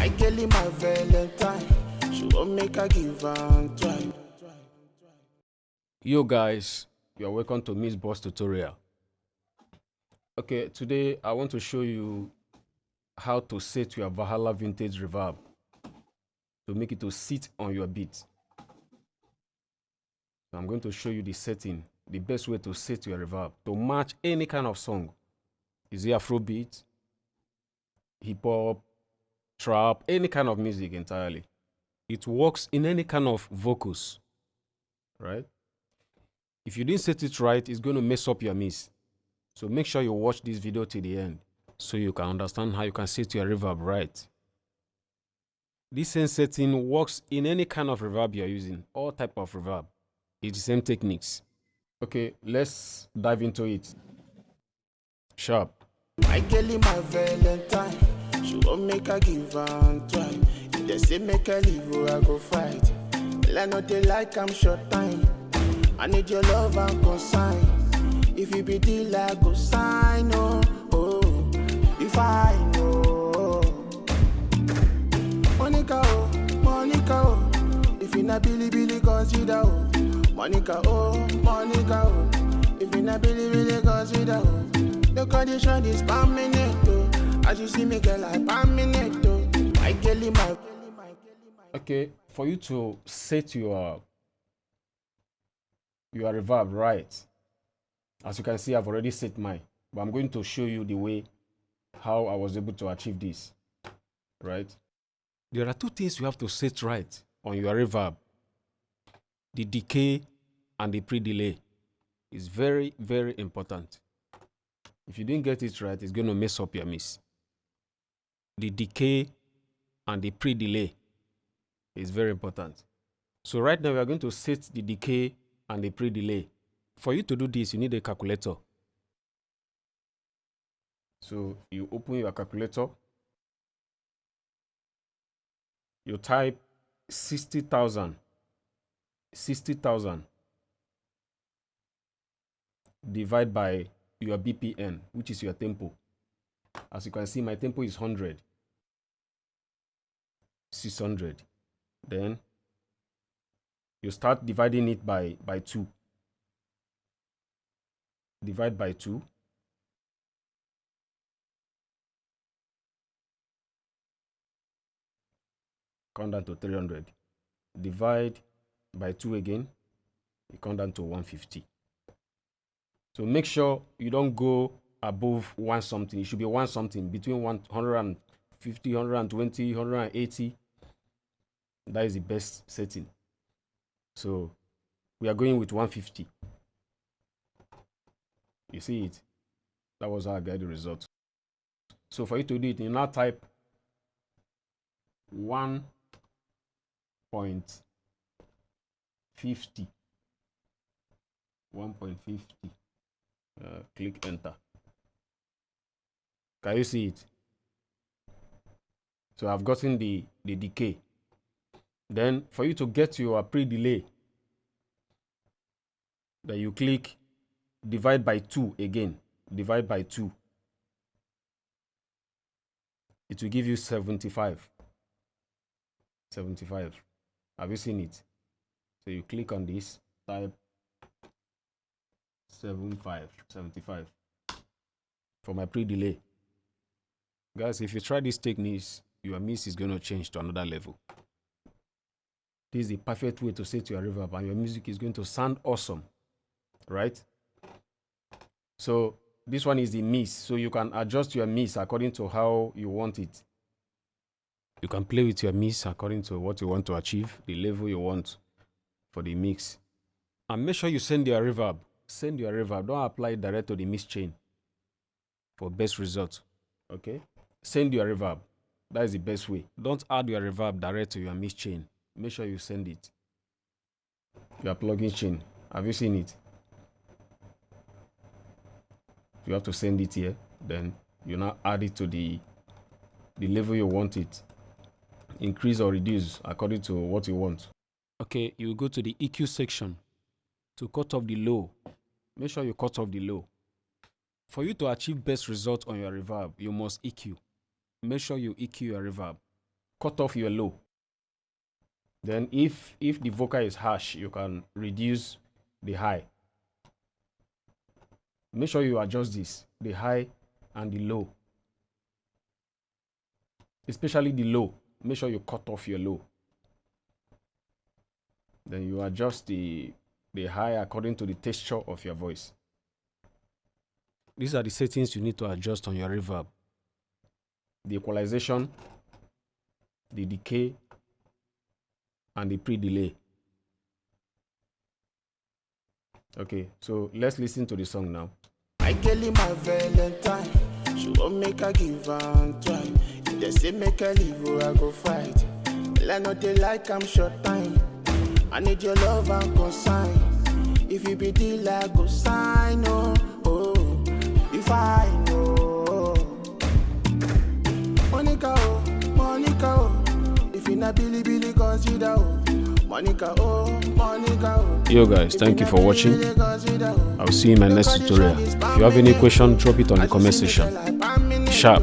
My girl is my Valentine. She won't make her give and try. Yo guys, you are welcome to Miss Boss tutorial. Okay, today I want to show you how to set your Valhalla Vintage Reverb to make it to sit on your beat. So I'm going to show you the setting, the best way to set your reverb to match any kind of song. Is it Afrobeat, hip hop, trap, any kind of music entirely. It works in any kind of vocals, right? If you didn't set it right, it's going to mess up your mix. So make sure you watch this video till the end so you can understand how you can set your reverb right. This same setting works in any kind of reverb you're using, all type of reverb. It's the same techniques. Okay, let's dive into it. Sharp. My girl is my Valentine. She won't make her give and try. If they say make her leave, oh, I go fight. Well, I know they like I'm short time. I need your love and consign. If you be deal, I go sign. Oh, oh, if I know. Monica, oh. If you not Billy, consider, oh. Monica, oh. If you not Billy, consider, oh. The condition is permanent, oh. As you see me, girl, I permanent, oh. My girl is my. Okay, for you to set your reverb right, as you can see, I've already set mine, but I'm going to show you the way how I was able to achieve this, right? There are two things you have to set right on your reverb. The decay and the pre-delay is very, very important. If you didn't get it right, it's going to mess up your mix. The decay and the pre-delay is very important. So right now we are going to set the decay and the pre-delay. For you to do this, you need a calculator. So you open your calculator, you type 60,000 divide by your BPM, which is your tempo. As you can see, my tempo is 100, 600. Then you start dividing it by 2. Divide by 2. Count down to 300. Divide by 2 again. You count down to 150. So make sure you don't go above 1 something. It should be 1 something, between 150, 120, 180. That is the best setting. So we are going with 150. You see it? That was how I got the result. So for you to do it, you now type 1.50. 1.50. Click enter. Can you see it? So I've gotten the decay. Then for you to get your pre-delay, then you click divide by 2 again. Divide by 2. It will give you 75. 75. Have you seen it? So you click on this, type 75 for my pre-delay. Guys, if you try these techniques, your mix is going to change to another level. This is the perfect way to set your reverb and your music is going to sound awesome, right? So this one is the mix, so you can adjust your mix according to how you want it. You can play with your mix according to what you want to achieve, the level you want for the mix. And make sure you send your reverb. Send your reverb. Don't apply it direct to the mix chain for best result. Okay? Send your reverb. That is the best way. Don't add your reverb direct to your mix chain. Make sure you send it. Your plugin chain. Have you seen it? You have to send it here. Then you now add it to the level you want it. Increase or reduce according to what you want. Okay, you go to the EQ section to cut off the low. Make sure you cut off the low. For you to achieve best result on your reverb, you must EQ. Make sure you EQ your reverb. cut off your low. Then if the vocal is harsh, you can reduce the high. Make sure you adjust this, the high and the low. Especially the low. Make sure you cut off your low. Then you adjust the high according to the texture of your voice. These are the settings you need to adjust on your reverb. The equalization, the decay, and the pre-delay. Okay, so let's listen to the song now. My girl in my Valentine, she won't make her give on time. If they say make her leave, oh, I go fight. Well, I know they like I'm short time. I need your love and consign. If you be deal, I go sign. Oh, oh, if I know. Monica, oh, if you not Billy, consider, oh. Monica, oh. Yo guys, thank you for watching. I'll see you in my next tutorial. If you have any question, drop it on the comment section. Sharp.